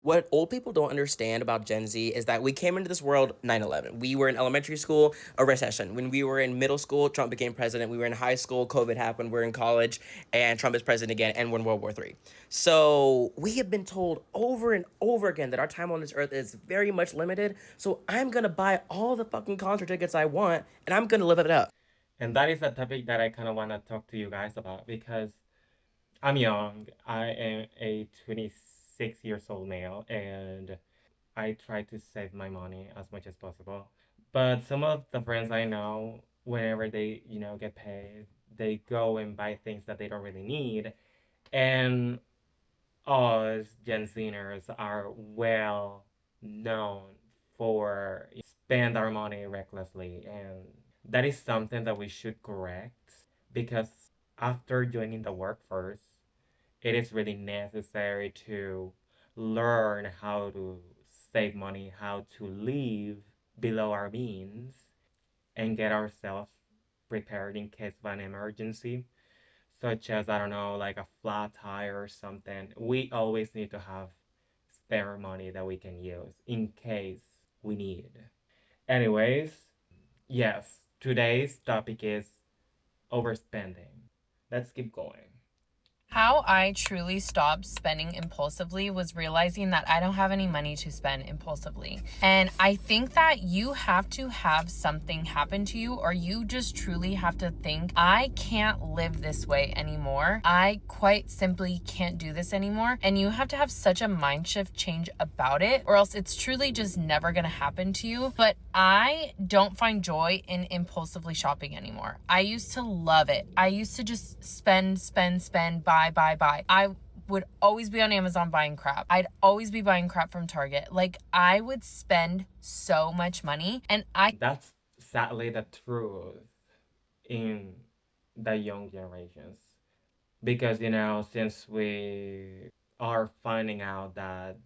What old people don't understand about Gen Z is that we came into this world 9/11. We were in elementary school, a recession. When we were in middle school, Trump became president. We were in high school, COVID happened. We're in college, and Trump is president again, and we're in World War III. So we have been told over and over again that our time on this earth is very much limited. So I'm gonna buy all the fucking concert tickets I want, and I'm gonna live it up. And that is a topic that I kind of want to talk to you guys about because I'm young. I am a 26 years old male and I try to save my money as much as possible. But some of the friends I know, whenever they, get paid, they go and buy things that they don't really need. And us Gen Zers are well known for spend our money recklessly, and that is something that we should correct because after joining the workforce, it is really necessary to learn how to save money, how to live below our means, and get ourselves prepared in case of an emergency such as, I don't know, like a flat tire or something. We always need to have spare money that we can use in case we need. Anyways, yes, today's topic is overspending. Let's keep going. How I truly stopped spending impulsively was realizing that I don't have any money to spend impulsively. And I think that you have to have something happen to you, or you just truly have to think, I can't live this way anymore. I quite simply can't do this anymore. And you have to have such a mind shift change about it, or else it's truly just never going to happen to you. But I don't find joy in impulsively shopping anymore. I used to love it. I used to just spend, buy. I would always be on Amazon buying crap. I'd always be buying crap from Target. Like, I would spend so much money, and I That's sadly the truth in the young generations. Because, since we are finding out that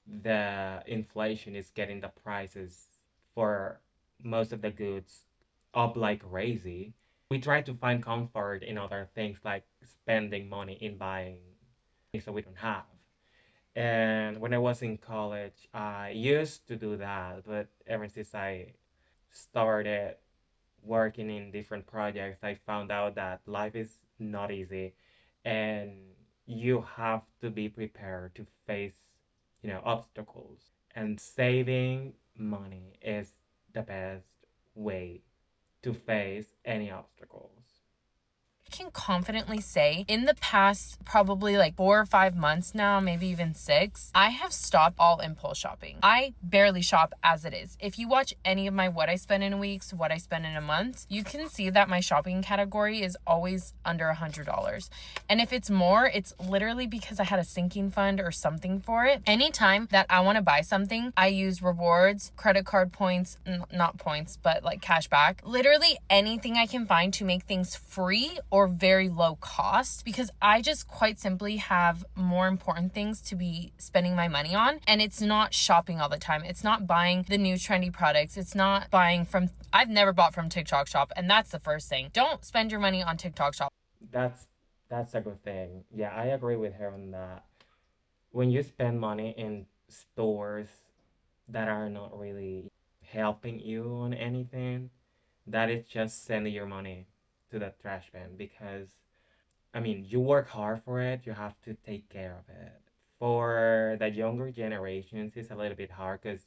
the inflation is getting the prices for most of the goods up like crazy, we try to find comfort in other things like spending money in buying so we don't have. And when I was in college, I used to do that, but ever since I started working in different projects, I found out that life is not easy and you have to be prepared to face, obstacles. And saving money is the best way to face any obstacles. can confidently say in the past probably like 4 or 5 months now, maybe even 6, I have stopped all impulse shopping. I barely shop as it is. If you watch any of my what I spend in a week, what I spend in a month, you can see that my shopping category is always under $100. And if it's more, it's literally because I had a sinking fund or something for it. Anytime that I want to buy something, I use rewards, credit card points, not points, but like cash back. Literally anything I can find to make things free or very low cost, because I just quite simply have more important things to be spending my money on. And it's not shopping all the time. It's not buying the new trendy products. It's not buying from, I've never bought from TikTok Shop. And that's the first thing. Don't spend your money on TikTok Shop. That's that's a good thing. Yeah, I agree with her on that. When you spend money in stores that are not really helping you on anything, that is just sending your money to the trash bin because I mean, you work hard for it, you have to take care of it. For the younger generations, it's a little bit hard because,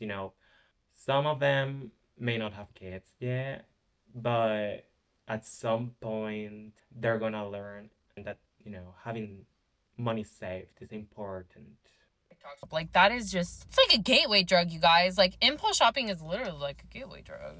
some of them may not have kids yet, but at some point they're gonna learn that, having money saved is important. Like, that is just, it's like a gateway drug, you guys. Like, impulse shopping is literally like a gateway drug.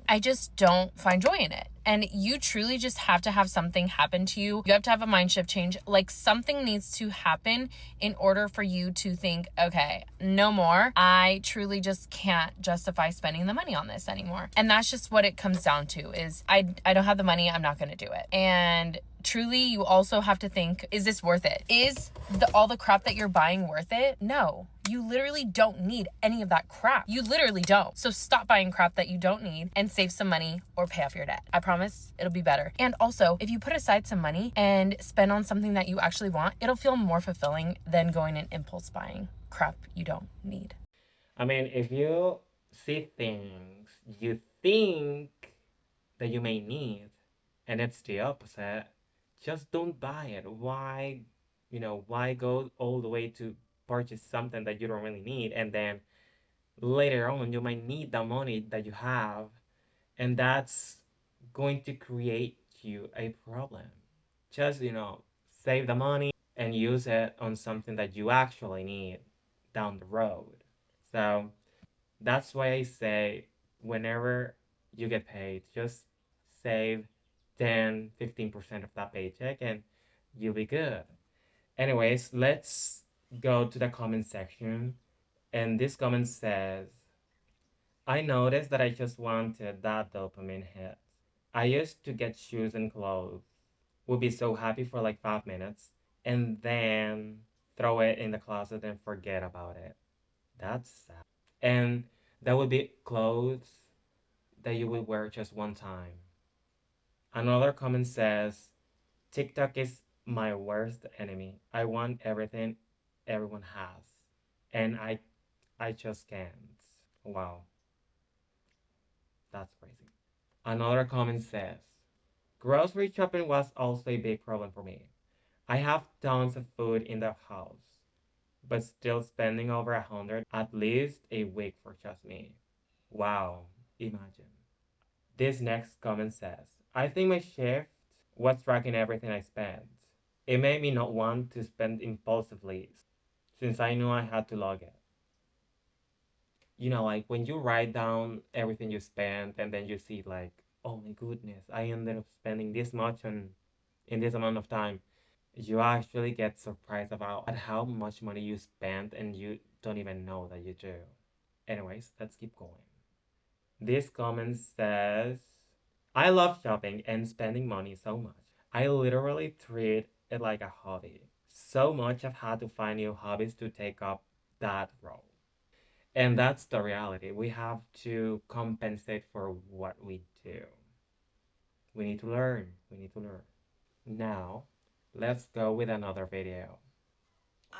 I just don't find joy in it. And you truly just have to have something happen to you. You have to have a mind shift change. Like, something needs to happen in order for you to think, okay, no more. I truly just can't justify spending the money on this anymore. And that's just what it comes down to is I don't have the money. I'm not going to do it. And truly, you also have to think, is this worth it? Is all the crap that you're buying worth it? No. You literally don't need any of that crap. You literally don't. So stop buying crap that you don't need and save some money or pay off your debt. I promise it'll be better. And also, if you put aside some money and spend on something that you actually want, it'll feel more fulfilling than going and impulse buying. crap you don't need. I mean, if you see things you think that you may need, and it's the opposite, just don't buy it. Why go all the way to purchase something that you don't really need, and then later on you might need the money that you have, and that's going to create you a problem. Just, save the money and use it on something that you actually need down the road. So that's why I say whenever you get paid, just save 10-15% of that paycheck and you'll be good. Anyways, let's go to the comment section. And this comment says, I noticed that I just wanted that dopamine hit. I used to get shoes and clothes, would be so happy for like 5 minutes, and then throw it in the closet and forget about it. That's sad. And that would be clothes that you would wear just one time. Another comment says, TikTok is my worst enemy. I want everything everyone has. And I just can't. Wow, that's crazy. Another comment says, grocery shopping was also a big problem for me. I have tons of food in the house, but still spending over 100 at least a week for just me. Wow, imagine. This next comment says, I think my shift was tracking everything I spent. It made me not want to spend impulsively since I knew I had to log it. Like when you write down everything you spent and then you see like, oh my goodness, I ended up spending this much on in this amount of time. You actually get surprised about at how much money you spent and you don't even know that you do. Anyways, let's keep going. This comment says, I love shopping and spending money so much. I literally treat it like a hobby. So much I've had to find new hobbies to take up that role. And that's the reality. We have to compensate for what we do. We need to learn. We need to learn. Now, let's go with another video.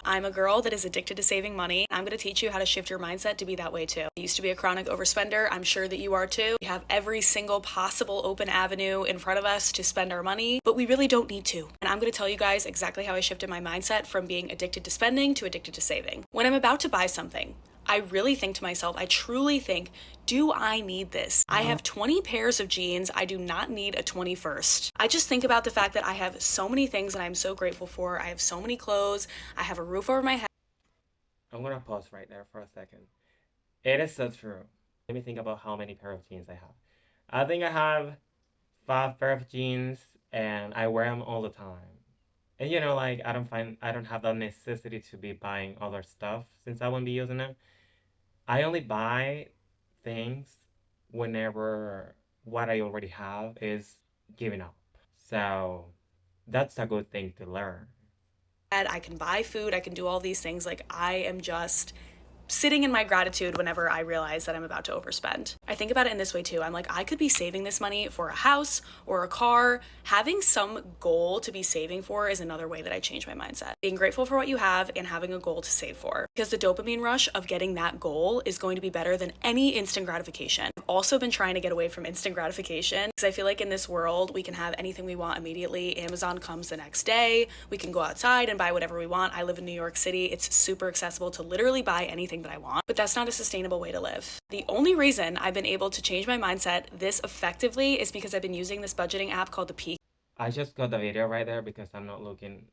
I'm a girl that is addicted to saving money. I'm going to teach you how to shift your mindset to be that way too. I used to be a chronic overspender. I'm sure that you are too. We have every single possible open avenue in front of us to spend our money, but we really don't need to. And I'm going to tell you guys exactly how I shifted my mindset from being addicted to spending to addicted to saving. When I'm about to buy something, I really think to myself, I truly think, do I need this? I have 20 pairs of jeans. I do not need a 21st. I just think about the fact that I have so many things that I'm so grateful for. I have so many clothes. I have a roof over my head. I'm gonna pause right there for a second. It is so true. Let me think about how many pair of jeans I have. I think I have 5 pair of jeans and I wear them all the time. And like I don't have the necessity to be buying other stuff since I won't be using them. I only buy things whenever what I already have is giving up. So that's a good thing to learn. I can buy food. I can do all these things. Like, I am just sitting in my gratitude whenever I realize that I'm about to overspend. I think about it in this way too. I'm like, I could be saving this money for a house or a car. Having some goal to be saving for is another way that I change my mindset. Being grateful for what you have and having a goal to save for. Because the dopamine rush of getting that goal is going to be better than any instant gratification. I've also been trying to get away from instant gratification because I feel like in this world, we can have anything we want immediately. Amazon comes the next day. We can go outside and buy whatever we want. I live in New York City. It's super accessible to literally buy anything that I want, but that's not a sustainable way to live. The only reason I've been able to change my mindset this effectively is because I've been using this budgeting app called the Peak. I just got the video right there because I'm not looking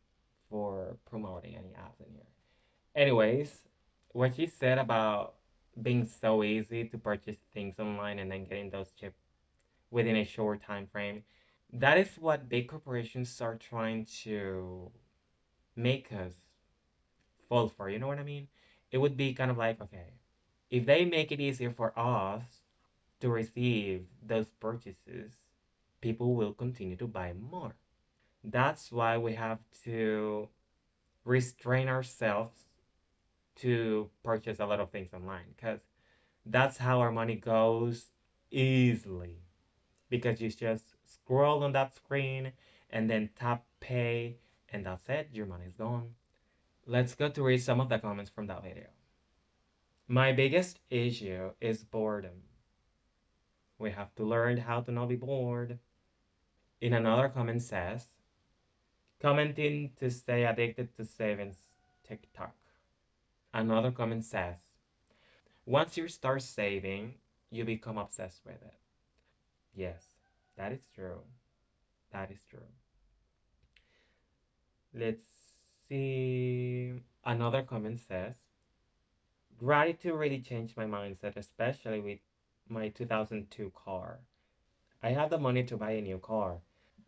for promoting any ads in here. Anyways, what she said about being so easy to purchase things online and then getting those cheap within a short time frame, that is what big corporations are trying to make us fall for. You know what I mean? It would be kind of like, okay, if they make it easier for us to receive those purchases, people will continue to buy more. That's why we have to restrain ourselves to purchase a lot of things online because that's how our money goes easily. Because you just scroll on that screen and then tap pay, and that's it, your money's gone. Let's go to read some of the comments from that video. My biggest issue is boredom. We have to learn how to not be bored. In another comment says, commenting to stay addicted to savings TikTok. Another comment says, once you start saving, you become obsessed with it. Yes, that is true. That is true. Let's see. Another comment says, gratitude really changed my mindset, especially with my 2002 car. I have the money to buy a new car,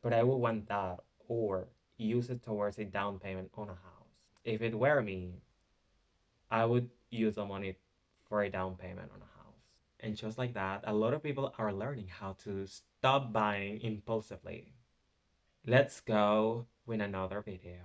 but I would want that or use it towards a down payment on a house. If it were me, I would use the money for a down payment on a house. And just like that, a lot of people are learning how to stop buying impulsively. Let's go with another video.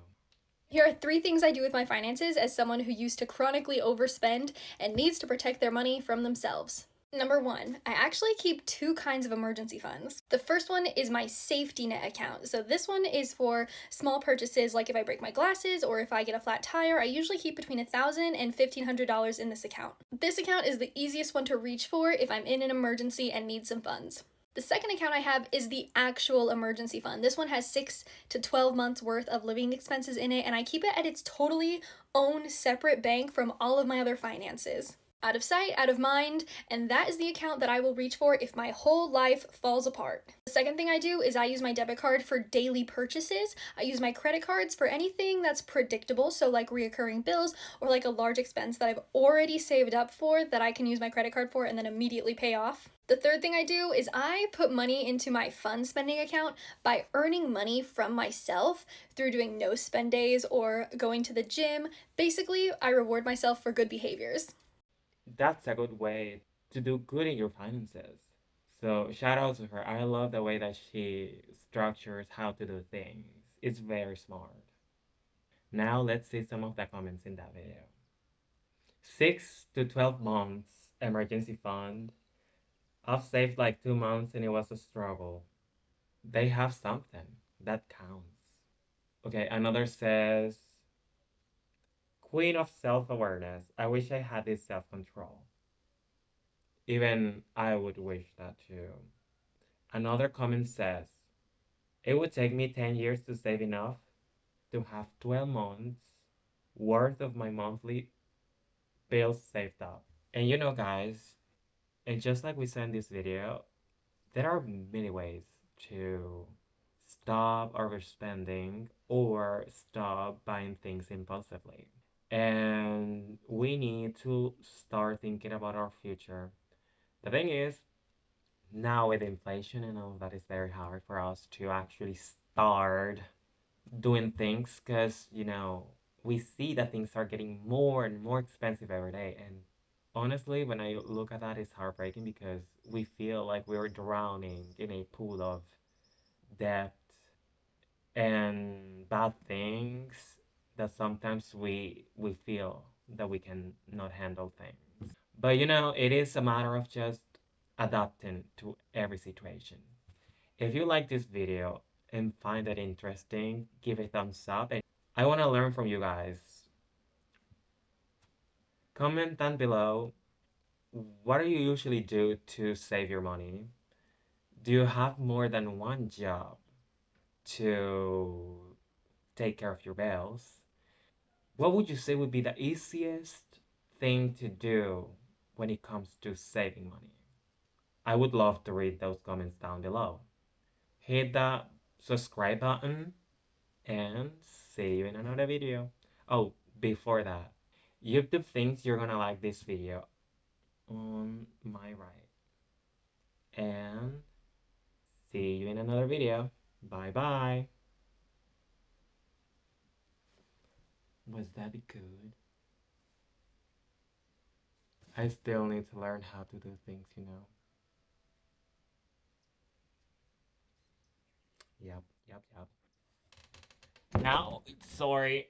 Here are 3 things I do with my finances as someone who used to chronically overspend and needs to protect their money from themselves. Number 1, I actually keep 2 kinds of emergency funds. The first one is my safety net account. So this one is for small purchases, like if I break my glasses or if I get a flat tire. I usually keep between $1,000 and $1,500 in this account. This account is the easiest one to reach for if I'm in an emergency and need some funds. The second account I have is the actual emergency fund. This one has 6 to 12 months worth of living expenses in it, and I keep it at its totally own separate bank from all of my other finances. Out of sight, out of mind, and that is the account that I will reach for if my whole life falls apart. The second thing I do is I use my debit card for daily purchases. I use my credit cards for anything that's predictable, so like reoccurring bills or like a large expense that I've already saved up for that I can use my credit card for and then immediately pay off. The third thing I do is I put money into my fun spending account by earning money from myself through doing no spend days or going to the gym. Basically, I reward myself for good behaviors. That's a good way to do good in your finances. So shout out to her. I love the way that she structures how to do things. It's very smart. Now let's see some of the comments in that video. 6 to 12 months emergency fund. I've saved like 2 months and it was a struggle. They have something that counts. Okay, another says, queen of self-awareness. I wish I had this self-control. Even I would wish that too. Another comment says, it would take me 10 years to save enough to have 12 months worth of my monthly bills saved up. And you know, guys, and just like we said in this video, there are many ways to stop overspending or stop buying things impulsively. And we need to start thinking about our future. The thing is, now with inflation and all of that, it's very hard for us to actually start doing things because, we see that things are getting more and more expensive every day. And honestly, when I look at that, it's heartbreaking because we feel like we're drowning in a pool of debt and bad things that sometimes we feel that we can not handle things. But it is a matter of just adapting to every situation. If you like this video and find it interesting, give a thumbs up. And I want to learn from you guys. Comment down below, what do you usually do to save your money? Do you have more than one job to take care of your bills? What would you say would be the easiest thing to do when it comes to saving money? I would love to read those comments down below. Hit that subscribe button and see you in another video. Oh, before that, YouTube thinks you're gonna like this video on my right. And see you in another video. Bye bye. Was that good? I still need to learn how to do things. Yep, yep, yep. Now, sorry.